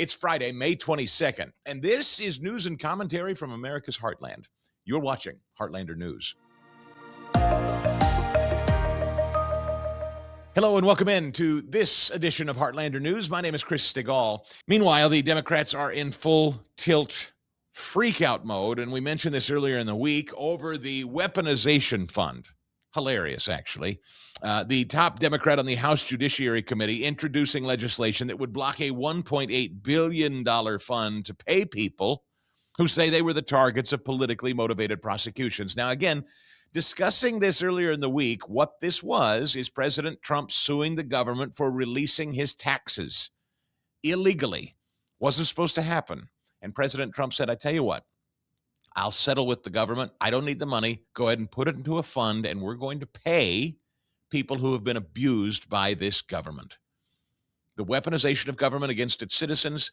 It's Friday, May 22nd, and this is news and commentary from America's Heartland. You're watching Heartlander News. Hello and welcome in to this edition of Heartlander News. My name is Chris Stigall. Meanwhile, the Democrats are in full tilt freakout mode, and we mentioned this earlier in the week over the Weaponization Fund. Hilarious, actually. The top Democrat on the House Judiciary Committee introducing legislation that would block a $1.8 billion fund to pay people who say they were the targets of politically motivated prosecutions. Now, again, discussing this earlier in the week, what this was is President Trump suing the government for releasing his taxes illegally. Wasn't supposed to happen. And President Trump said, I tell you what, I'll settle with the government. I don't need the money. Go ahead and put it into a fund, and we're going to pay people who have been abused by this government. The weaponization of government against its citizens,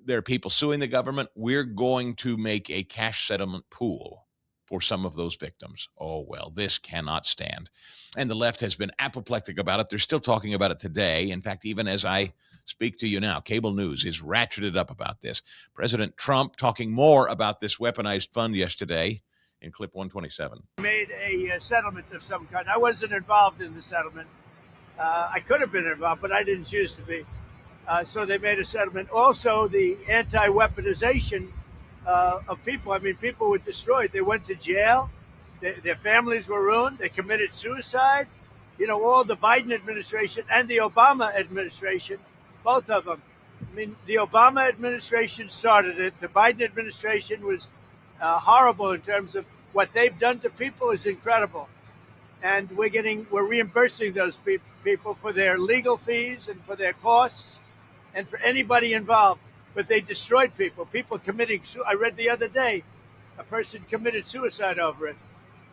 there are people suing the government. We're going to make a cash settlement pool for some of those victims. Oh, well, this cannot stand. And the left has been apoplectic about it. They're still talking about it today. In fact, even as I speak to you now, cable news is ratcheted up about this. President Trump talking more about this weaponized fund yesterday in clip 127. Made a settlement of some kind. I wasn't involved in the settlement. I could have been involved, but I didn't choose to be. So they made a settlement. Also, the anti-weaponization of people. I mean, people were destroyed. They went to jail. Their families were ruined. They committed suicide. You know, all the Biden administration and the Obama administration, both of them. I mean, the Obama administration started it. The Biden administration was horrible in terms of what they've done to people is incredible. And we're reimbursing those people for their legal fees and for their costs and for anybody involved. But they destroyed people committing. I read the other day, a person committed suicide over it.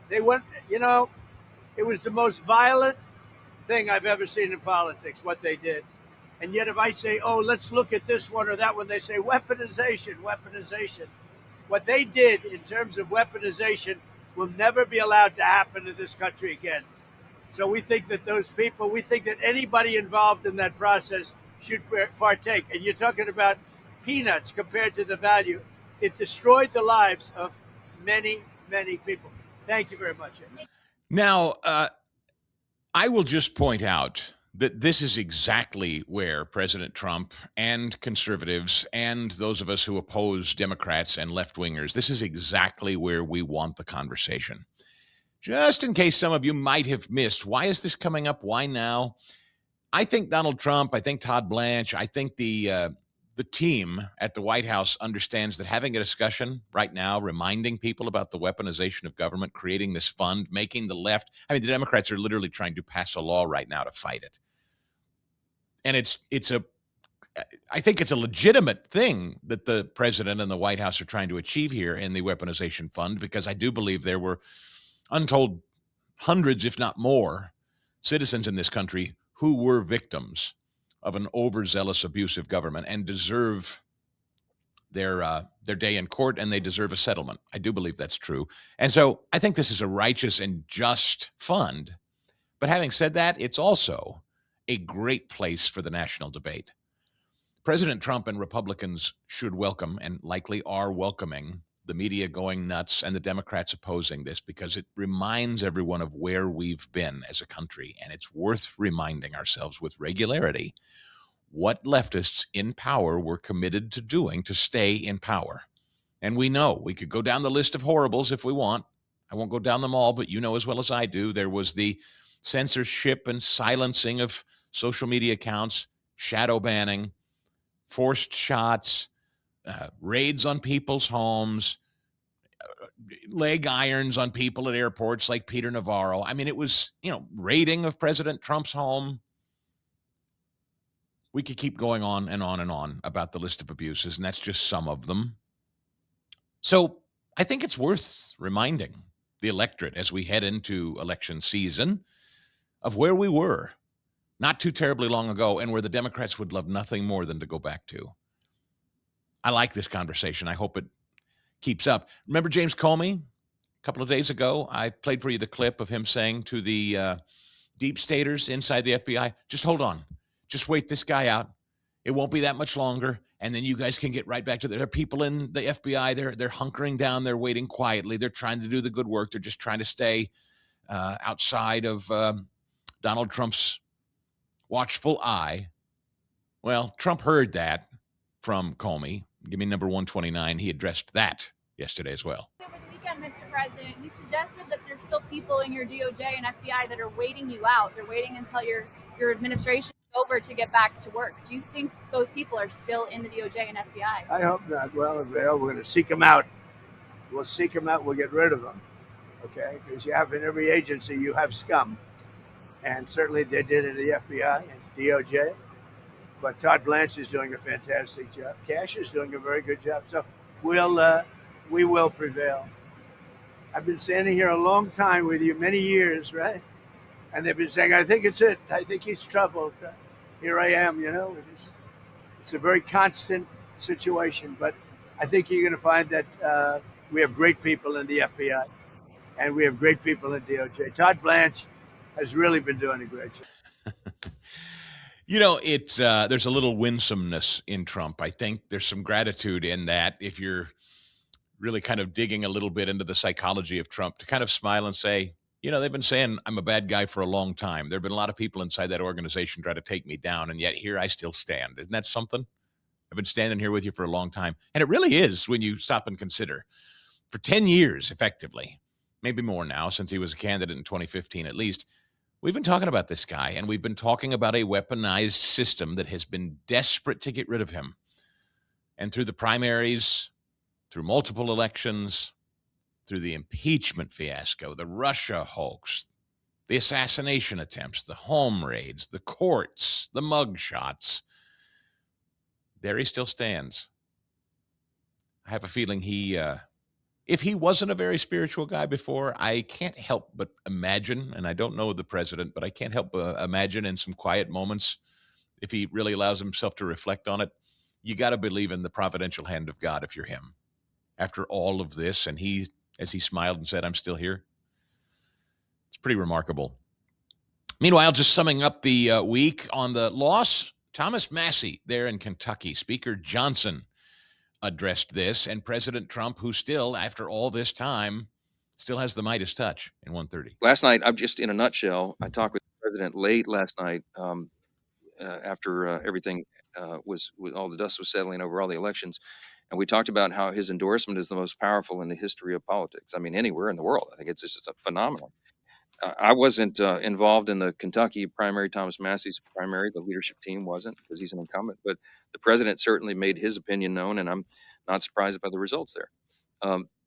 They went, you know, it was the most violent thing I've ever seen in politics, what they did. And yet if I say, oh, let's look at this one or that one, they say weaponization. What they did in terms of weaponization will never be allowed to happen in this country again. So we think that we think that anybody involved in that process should partake. And you're talking about peanuts compared to the value. It destroyed the lives of many, many people. Thank you very much. Now, I will just point out that this is exactly where President Trump and conservatives and those of us who oppose Democrats and left-wingers, this is exactly where we want the conversation. Just in case some of you might have missed, why is this coming up? Why now? I think Donald Trump, I think Todd Blanche, I think the team at the White House understands that having a discussion right now, reminding people about the weaponization of government, creating this fund, making the left, I mean, the Democrats are literally trying to pass a law right now to fight it. And I think it's a legitimate thing that the president and the White House are trying to achieve here in the weaponization fund, because I do believe there were untold hundreds, if not more, citizens in this country who were victims of an overzealous, abusive government and deserve their day in court, and they deserve a settlement. I do believe that's true. And so I think this is a righteous and just fund. But having said that, it's also a great place for the national debate. President Trump and Republicans should welcome, and likely are welcoming, the media going nuts and the Democrats opposing this, because it reminds everyone of where we've been as a country. And it's worth reminding ourselves with regularity what leftists in power were committed to doing to stay in power. And we know we could go down the list of horribles if we want. I won't go down them all, but you know as well as I do, there was the censorship and silencing of social media accounts, shadow banning, forced shots, raids on people's homes, leg irons on people at airports like Peter Navarro. I mean, it was, raiding of President Trump's home. We could keep going on and on and on about the list of abuses, and that's just some of them. So I think it's worth reminding the electorate as we head into election season of where we were not too terribly long ago and where the Democrats would love nothing more than to go back to. I like this conversation. I hope it keeps up. Remember James Comey? A couple of days ago, I played for you the clip of him saying to the deep staters inside the FBI, just hold on. Just wait this guy out. It won't be that much longer, and then you guys can get right back to there are people in the FBI. They're hunkering down. They're waiting quietly. They're trying to do the good work. They're just trying to stay outside of Donald Trump's watchful eye. Well, Trump heard that from Comey. Give me number 129. He addressed that yesterday as well. Over the weekend, Mr. President, he suggested that there's still people in your DOJ and FBI that are waiting you out. They're waiting until your administration is over to get back to work. Do you think those people are still in the DOJ and FBI? I hope not. Well, we're going to seek them out. We'll seek them out. We'll get rid of them. Okay? Because you have in every agency, you have scum. And certainly they did in the FBI and DOJ. But Todd Blanche is doing a fantastic job. Cash is doing a very good job. So we will prevail. I've been standing here a long time with you, many years, right? And they've been saying, I think it's it. I think he's troubled. Here I am, It's a very constant situation. But I think you're going to find that we have great people in the FBI and we have great people in DOJ. Todd Blanche has really been doing a great job. It's there's a little winsomeness in Trump. I think there's some gratitude in that if you're really kind of digging a little bit into the psychology of Trump, to kind of smile and say, they've been saying I'm a bad guy for a long time. There have been a lot of people inside that organization try to take me down, and yet here I still stand. Isn't that something? I've been standing here with you for a long time. And it really is when you stop and consider. For 10 years, effectively, maybe more now, since he was a candidate in 2015 at least, we've been talking about this guy, and we've been talking about a weaponized system that has been desperate to get rid of him. And through the primaries, through multiple elections, through the impeachment fiasco, the Russia hoax, the assassination attempts, the home raids, the courts, the mugshots, there he still stands. I have a feeling if he wasn't a very spiritual guy before, I can't help but imagine, and I don't know the president, but I can't help but imagine in some quiet moments, if he really allows himself to reflect on it, you got to believe in the providential hand of God if you're him. After all of this, and as he smiled and said, I'm still here. It's pretty remarkable. Meanwhile, just summing up the week on the loss, Thomas Massie there in Kentucky, Speaker Johnson addressed this, and President Trump, who still, after all this time, still has the Midas touch in 1:30. Last night, I'm just in a nutshell. I talked with the president late last night after everything was all the dust was settling over all the elections. And we talked about how his endorsement is the most powerful in the history of politics. I mean, anywhere in the world. I think it's just a phenomenon. I wasn't involved in the Kentucky primary, Thomas Massie's primary. The leadership team wasn't because he's an incumbent. But the president certainly made his opinion known, and I'm not surprised by the results there.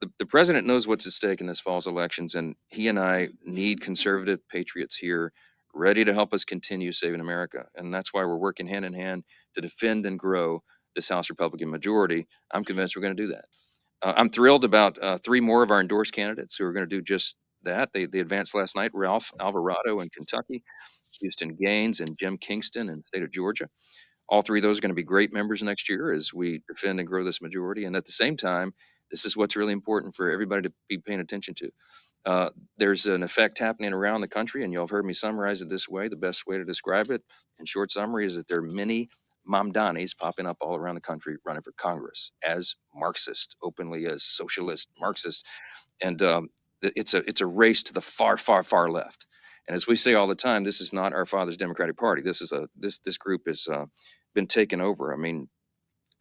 The president knows what's at stake in this fall's elections, and he and I need conservative patriots here ready to help us continue saving America. And that's why we're working hand in hand to defend and grow this House Republican majority. I'm convinced we're going to do that. I'm thrilled about 3 more of our endorsed candidates who are going to do just that. They advanced last night: Ralph Alvarado in Kentucky, Houston Gaines, and Jim Kingston in the state of Georgia. All 3 of those are going to be great members next year as we defend and grow this majority. And at the same time, this is what's really important for everybody to be paying attention to. There's an effect happening around the country, and you'll have heard me summarize it this way. The best way to describe it in short summary is that there are many Mamdanis popping up all around the country running for Congress as Marxist, openly as socialist-Marxists. And it's a race to the far, far, far left. And as we say all the time, this is not our father's Democratic Party. This group has been taken over. I mean,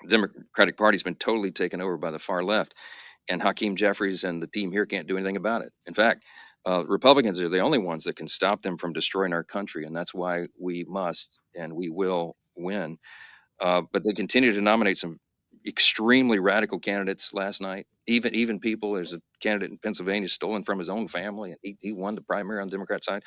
the Democratic Party's been totally taken over by the far left, and Hakeem Jeffries and the team here can't do anything about it. In fact, Republicans are the only ones that can stop them from destroying our country, and that's why we must and we will win. But they continue to nominate some extremely radical candidates last night. Even people, there's a candidate in Pennsylvania stolen from his own family, and he won the primary on the Democrat side.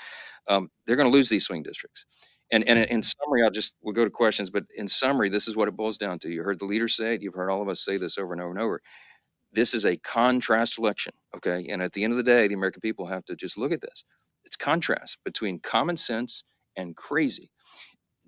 They're going to lose these swing districts. And in summary, we'll go to questions, but in summary, this is what it boils down to. You heard the leaders say it. You've heard all of us say this over and over and over. This is a contrast election, okay? And at the end of the day, the American people have to just look at this. It's contrast between common sense and crazy.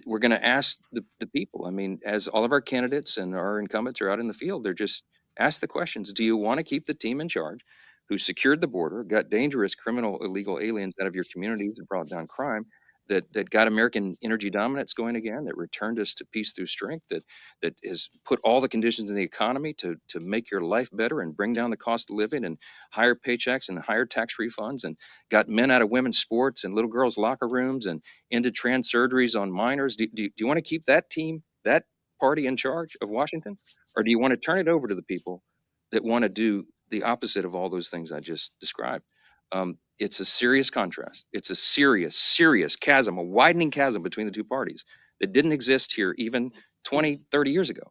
We're going to ask the people. I mean, as all of our candidates and our incumbents are out in the field, they're just ask the questions. Do you want to keep the team in charge who secured the border, got dangerous criminal illegal aliens out of your communities and brought down crime? that got American energy dominance going again, that returned us to peace through strength, that has put all the conditions in the economy to make your life better and bring down the cost of living and higher paychecks and higher tax refunds, and got men out of women's sports and little girls' locker rooms and ended trans surgeries on minors. Do you want to keep that team, that party in charge of Washington? Or do you want to turn it over to the people that want to do the opposite of all those things I just described? It's a serious contrast. It's a serious chasm, a widening chasm between the two parties that didn't exist here even 20, 30 years ago.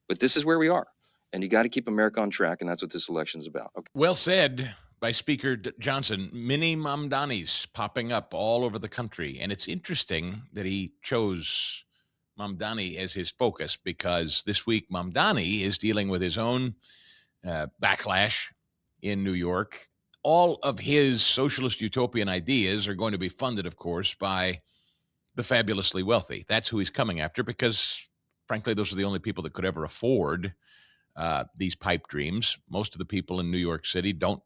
But this is where we are. And you got to keep America on track. And that's what this election is about. Okay. Well said by Speaker Johnson. Mini Mamdanis popping up all over the country. And it's interesting that he chose Mamdani as his focus, because this week Mamdani is dealing with his own backlash in New York. All of his socialist utopian ideas are going to be funded, of course, by the fabulously wealthy. That's who he's coming after, because, frankly, those are the only people that could ever afford these pipe dreams. Most of the people in New York City don't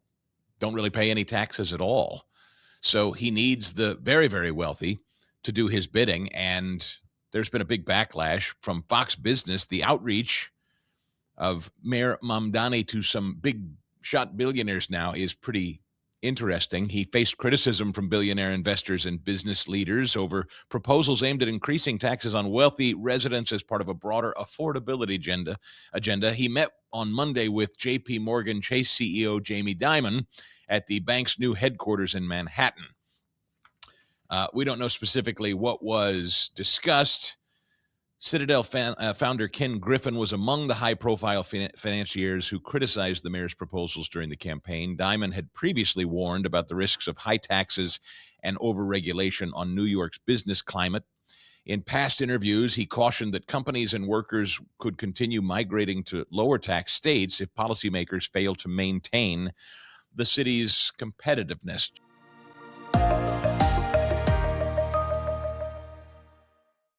really pay any taxes at all. So he needs the very, very wealthy to do his bidding. And there's been a big backlash from Fox Business. The outreach of Mayor Mamdani to some big shot billionaires now is pretty interesting. He faced criticism from billionaire investors and business leaders over proposals aimed at increasing taxes on wealthy residents as part of a broader affordability agenda. He met on Monday with JPMorgan Chase CEO Jamie Dimon at the bank's new headquarters in Manhattan. We don't know specifically what was discussed. Citadel founder Ken Griffin was among the high-profile financiers who criticized the mayor's proposals during the campaign. Dimon had previously warned about the risks of high taxes and overregulation on New York's business climate. In past interviews, he cautioned that companies and workers could continue migrating to lower tax states if policymakers fail to maintain the city's competitiveness.